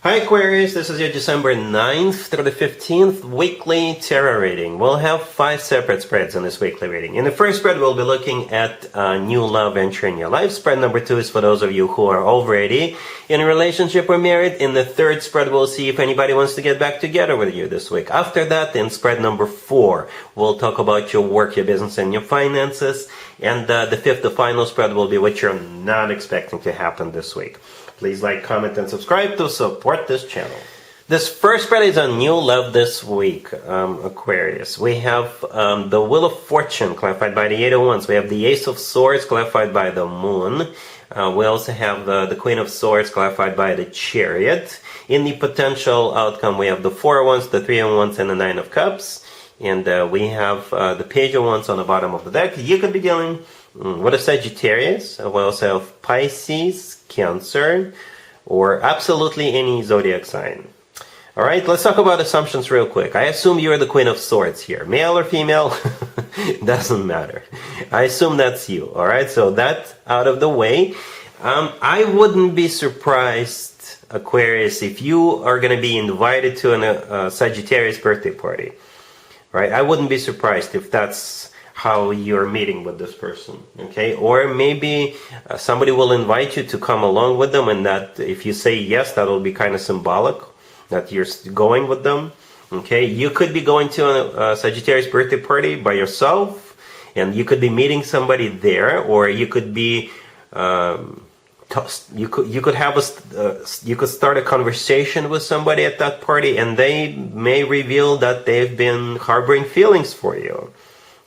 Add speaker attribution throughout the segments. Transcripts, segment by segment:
Speaker 1: Hi Aquarius, this is your December 9th through the 15th weekly tarot reading. We'll have 5 separate spreads in this weekly reading. In the first spread, we'll be looking at new love entering your life. Spread number 2 is for those of you who are already in a relationship or married. In the third spread, we'll see if anybody wants to get back together with you this week. After that, in spread number 4, we'll talk about your work, your business, and your finances. And the fifth, the final spread, will be what you're not expecting to happen this week. Please like, comment, and subscribe to support this channel. This first spread is on new love this week, Aquarius. We have the Wheel of Fortune, clarified by the Eight of Wands. We have the Ace of Swords, clarified by the Moon. We also have the Queen of Swords, clarified by the Chariot. In the potential outcome, we have the Four of Wands, the Three of Wands, and the Nine of Cups. And we have the Page of Wands on the bottom of the deck. You could be dealing with a Sagittarius. We also have Pisces, Cancer, or absolutely any zodiac sign. All right, let's talk about assumptions real quick. I assume you're the Queen of Swords here. Male or female, doesn't matter. I assume that's you. All right, so that's out of the way. I wouldn't be surprised, Aquarius, if you are going to be invited to a Sagittarius birthday party. Right? I wouldn't be surprised if that's how you're meeting with this person, okay? Or maybe somebody will invite you to come along with them, and that if you say yes, that will be kind of symbolic that you're going with them, okay? You could be going to a Sagittarius birthday party by yourself, and you could be meeting somebody there, or you could be you could start a conversation with somebody at that party, and they may reveal that they've been harboring feelings for you.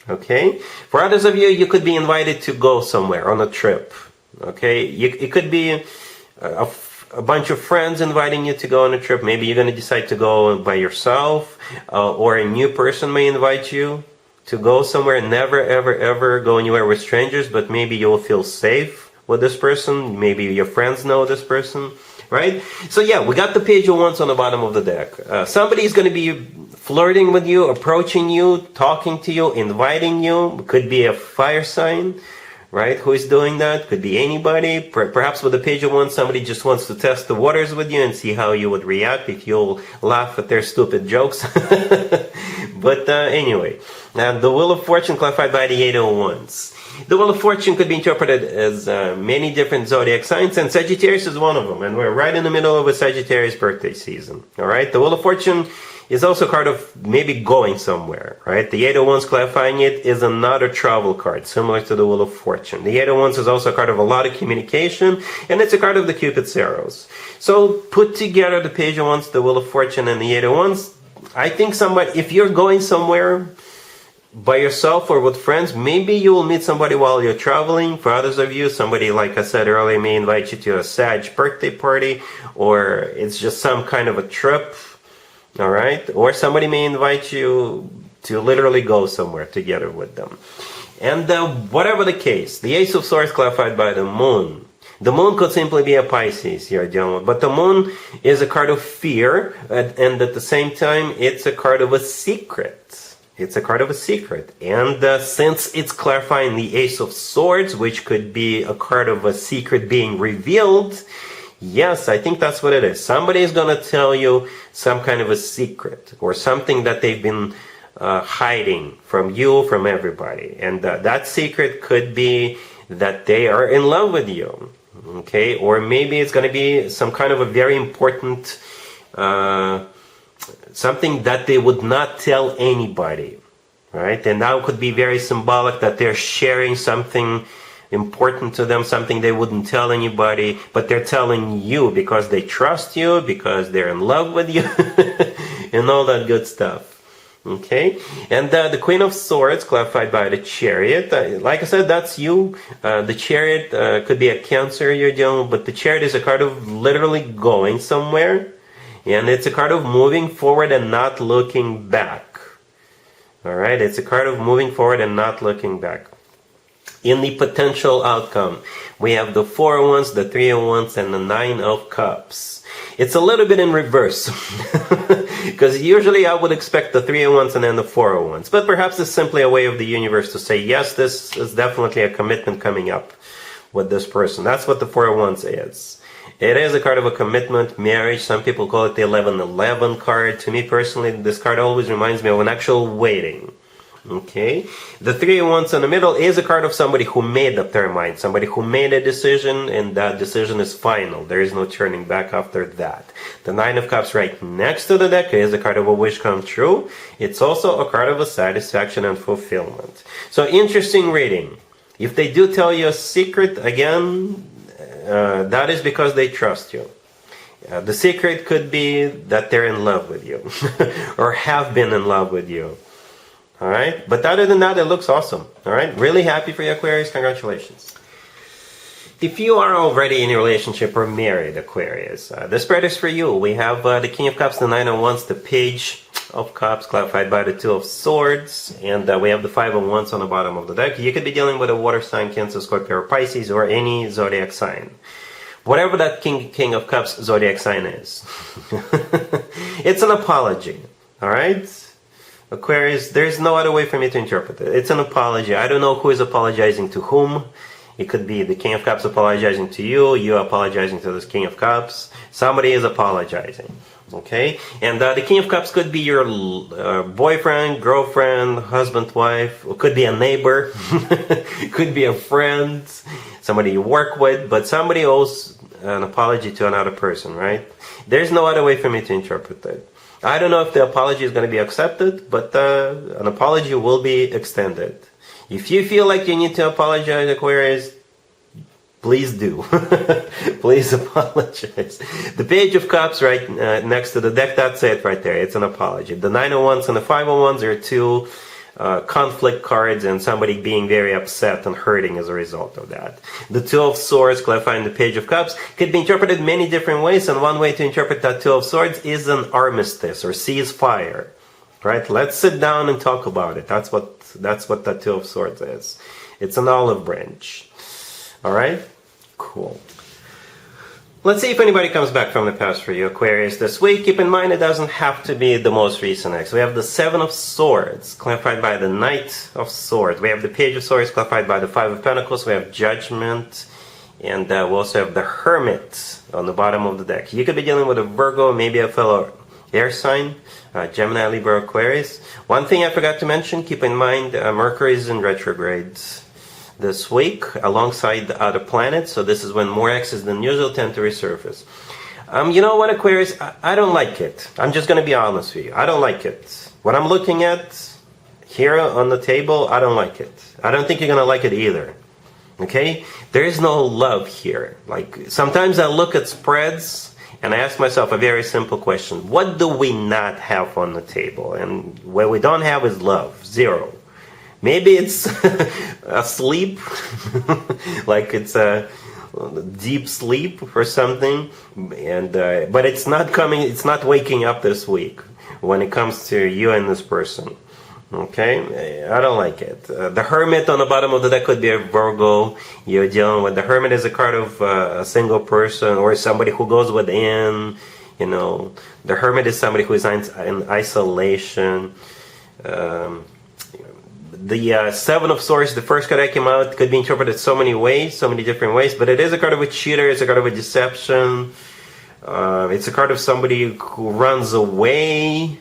Speaker 1: Okay, for others of you, you could be invited to go somewhere on a trip. Okay, it could be a bunch of friends inviting you to go on a trip. Maybe you're going to decide to go by yourself, or a new person may invite you to go somewhere. Never, ever, ever go anywhere with strangers, but maybe you'll feel safe with this person. Maybe your friends know this person, right? So yeah, we got the Page of Wands on the bottom of the deck. Somebody is going to be flirting with you, approaching you, talking to you, inviting you. Could be a fire sign, right? Who is doing that? Could be anybody. Perhaps with the Page of Wands, somebody just wants to test the waters with you and see how you would react, if you'll laugh at their stupid jokes. But anyway, the Wheel of Fortune, clarified by the Eight of Wands. The Wheel of Fortune could be interpreted as many different zodiac signs, and Sagittarius is one of them. And we're right in the middle of a Sagittarius birthday season. All right, the Wheel of Fortune is also a card of maybe going somewhere, right? The Eight of Wands, clarifying it, is another travel card, similar to the Wheel of Fortune. The Eight of Wands is also a card of a lot of communication, and it's a card of the Cupid's arrows. So put together the Page of Wands, the Wheel of Fortune, and the Eight of Wands. I think somebody, if you're going somewhere by yourself or with friends, maybe you will meet somebody while you're traveling. For others of you, somebody, like I said earlier, may invite you to a Sag birthday party, or it's just some kind of a trip. All right, or somebody may invite you to literally go somewhere together with them. And whatever the case, the Ace of Swords, clarified by the Moon. The Moon could simply be a Pisces you're dealing with, but the Moon is a card of fear, and at the same time, it's a card of a secret. It's a card of a secret. And since it's clarifying the Ace of Swords, which could be a card of a secret being revealed, yes, I think that's what it is. Somebody is going to tell you some kind of a secret, or something that they've been hiding from you, from everybody. And that secret could be that they are in love with you. Okay, or maybe it's going to be some kind of a very important something that they would not tell anybody, right? And that could be very symbolic, that they're sharing something important to them, something they wouldn't tell anybody, but they're telling you because they trust you, because they're in love with you, and all that good stuff. Okay, and the Queen of Swords, clarified by the Chariot. Like I said, that's you. The Chariot could be a Cancer you're dealing with, but the Chariot is a card of literally going somewhere, and it's a card of moving forward and not looking back. All right, it's a card of moving forward and not looking back. In the potential outcome, we have the Four of Wands, the Three of Wands, and the Nine of Cups. It's a little bit in reverse, because usually I would expect the Three of Wands and then the Four of Wands. But perhaps it's simply a way of the universe to say, yes, this is definitely a commitment coming up with this person. That's what the Four of Wands is. It is a card of a commitment, marriage. Some people call it the 1111 card. To me personally, this card always reminds me of an actual wedding. Okay, the 3 of Wands in the middle is a card of somebody who made up their mind, somebody who made a decision, and that decision is final. There is no turning back after that. The 9 of Cups right next to the deck is a card of a wish come true. It's also a card of a satisfaction and fulfillment. So interesting reading. If they do tell you a secret, again, that is because they trust you. The secret could be that they're in love with you or have been in love with you. All right, but other than that, it looks awesome. All right, really happy for you, Aquarius. Congratulations. If you are already in a relationship or married, Aquarius, the spread is for you. We have the King of Cups, the 9 of Wands, the Page of Cups, clarified by the 2 of Swords, and we have the 5 of Wands on the bottom of the deck. You could be dealing with a water sign, Cancer, Scorpio, or Pisces, or any zodiac sign. Whatever that King of Cups zodiac sign is. It's an apology. All right? Aquarius, there's no other way for me to interpret it. It's an apology. I don't know who is apologizing to whom. It could be the King of Cups apologizing to you, you apologizing to this King of Cups. Somebody is apologizing. Okay? And the King of Cups could be your boyfriend, girlfriend, husband, wife. It could be a neighbor. It could be a friend, somebody you work with. But somebody owes an apology to another person, right? There's no other way for me to interpret it. I don't know if the apology is going to be accepted, but an apology will be extended. If you feel like you need to apologize, Aquarius, please do. Please apologize. The Page of Cups right next to the deck, that's it right there. It's an apology. The 9 of Wands and the 5 of Wands are 2 conflict cards and somebody being very upset and hurting as a result of that. The 2 of Swords, clarifying the Page of Cups, could be interpreted many different ways, and one way to interpret that 2 of Swords is an armistice or ceasefire. Right? Let's sit down and talk about it. That's what that 2 of Swords is. It's an olive branch. All right? Cool. Let's see if anybody comes back from the past for you, Aquarius, this week. Keep in mind, it doesn't have to be the most recent ex. We have the 7 of Swords, clarified by the Knight of Swords. We have the Page of Swords, clarified by the 5 of Pentacles. We have Judgment. And we also have the Hermit on the bottom of the deck. You could be dealing with a Virgo, maybe a fellow air sign, Gemini, Libra, Aquarius. One thing I forgot to mention, keep in mind, Mercury is in retrograde this week alongside the other planets, so this is when more exes than usual tend to resurface. You know what, Aquarius? I don't like it. I'm just going to be honest with you. I don't like it. What I'm looking at here on the table, I don't like it. I don't think you're going to like it either. Okay? There is no love here. Like, sometimes I look at spreads and I ask myself a very simple question. What do we not have on the table? And what we don't have is love. Zero. Maybe it's a sleep, like it's a deep sleep or something, and but it's not coming. It's not waking up this week when it comes to you and this person. Okay, I don't like it. The Hermit on the bottom of the deck could be a Virgo you're dealing with. The Hermit is a card of a single person or somebody who goes within. You know, the Hermit is somebody who is in isolation. The 7 of Swords, the first card that came out, could be interpreted so many ways, so many different ways, but it is a card of a cheater, it's a card of a deception, it's a card of somebody who runs away,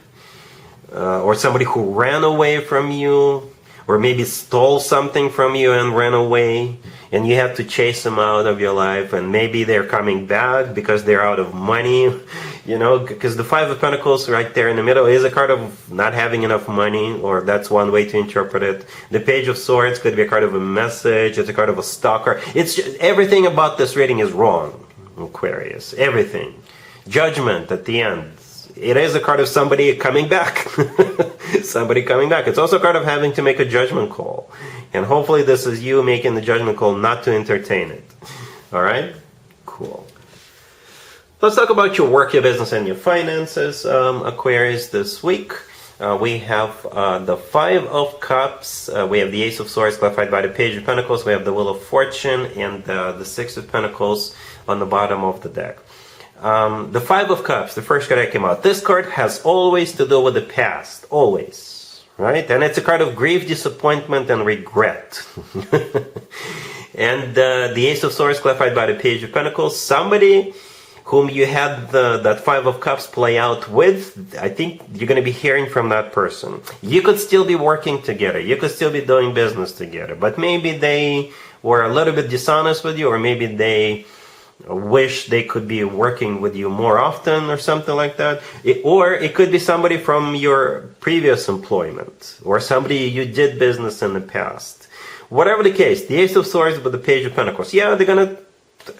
Speaker 1: or somebody who ran away from you, or maybe stole something from you and ran away, and you have to chase them out of your life, and maybe they're coming back because they're out of money, you know, because the 5 of Pentacles right there in the middle is a card of not having enough money, or that's one way to interpret it. The Page of Swords could be a card of a message, it's a card of a stalker. It's just, everything about this reading is wrong, Aquarius, everything. Judgment at the end. It is a card of somebody coming back. Somebody coming back. It's also a card of having to make a judgment call. And hopefully this is you making the judgment call not to entertain it. Alright? Cool. Let's talk about your work, your business, and your finances, Aquarius, this week. We have the 5 of Cups. We have the Ace of Swords, clarified by the Page of Pentacles. We have the Wheel of Fortune and the 6 of Pentacles on the bottom of the deck. The 5 of Cups, the first card that came out. This card has always to do with the past. Always. Right? And it's a card of grief, disappointment, and regret. And the Ace of Swords clarified by the Page of Pentacles. Somebody whom you had that Five of Cups play out with, I think you're going to be hearing from that person. You could still be working together. You could still be doing business together. But maybe they were a little bit dishonest with you, or maybe they wish they could be working with you more often or something like that. Or it could be somebody from your previous employment, or somebody you did business in the past. Whatever the case, the Ace of Swords with the Page of Pentacles. Yeah, they're going to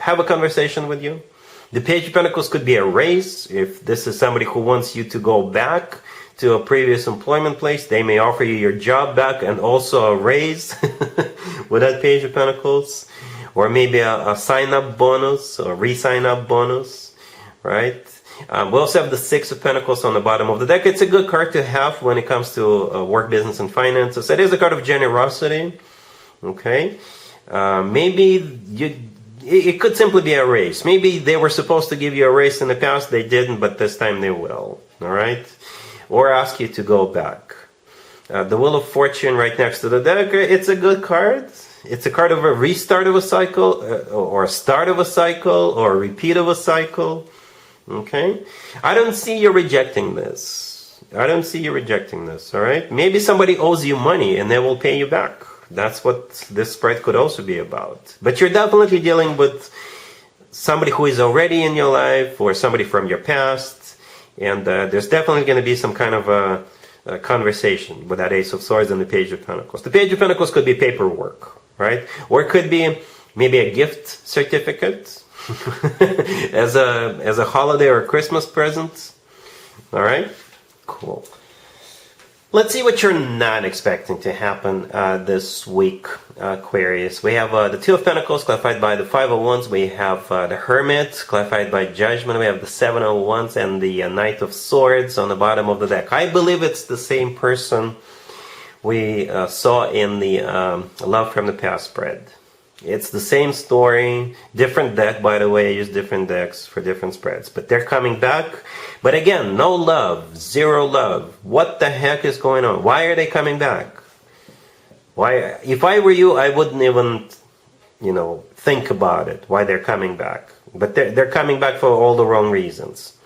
Speaker 1: have a conversation with you. The Page of Pentacles could be a raise. If this is somebody who wants you to go back to a previous employment place, they may offer you your job back and also a raise with that Page of Pentacles. Or maybe a sign-up bonus or re-sign-up bonus, right? We also have the Six of Pentacles on the bottom of the deck. It's a good card to have when it comes to work, business, and finances. It is a card of generosity, okay? Maybe it could simply be a raise. Maybe they were supposed to give you a raise in the past, they didn't, but this time they will, all right? Or ask you to go back. The Wheel of Fortune right next to the deck, it's a good card. It's a card of a restart of a cycle, or a start of a cycle, or a repeat of a cycle, okay? I don't see you rejecting this. I don't see you rejecting this, all right? Maybe somebody owes you money and they will pay you back. That's what this spread could also be about. But you're definitely dealing with somebody who is already in your life, or somebody from your past, and there's definitely going to be some kind of a conversation with that Ace of Swords and the Page of Pentacles. The Page of Pentacles could be paperwork, right? Or it could be maybe a gift certificate as a holiday or a Christmas present. All right? Cool. Let's see what you're not expecting to happen this week, Aquarius. We have the Two of Pentacles clarified by the Five of Wands. We have the Hermit clarified by Judgment. We have the Seven of Wands and the Knight of Swords on the bottom of the deck. I believe it's the same person we saw in the Love from the Past spread. It's the same story, different deck, by the way. I use different decks for different spreads, but they're coming back. But again, no love, zero love. What the heck is going on? Why are they coming back? Why? If I were you, I wouldn't even, think about it, why they're coming back. But they're coming back for all the wrong reasons,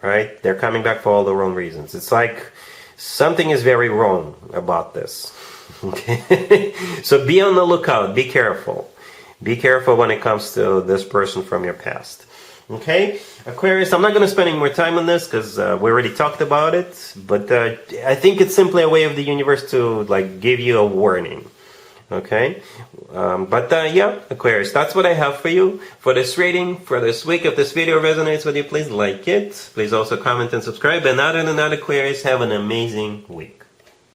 Speaker 1: right? They're coming back for all the wrong reasons. It's like something is very wrong about this. Okay, so be on the lookout. Be careful. Be careful when it comes to this person from your past. Okay, Aquarius, I'm not going to spend any more time on this because we already talked about it. But I think it's simply a way of the universe to give you a warning. Okay, yeah, Aquarius, that's what I have for you for this reading for this week. If this video resonates with you, please like it. Please also comment and subscribe. And other than that, Aquarius, have an amazing week.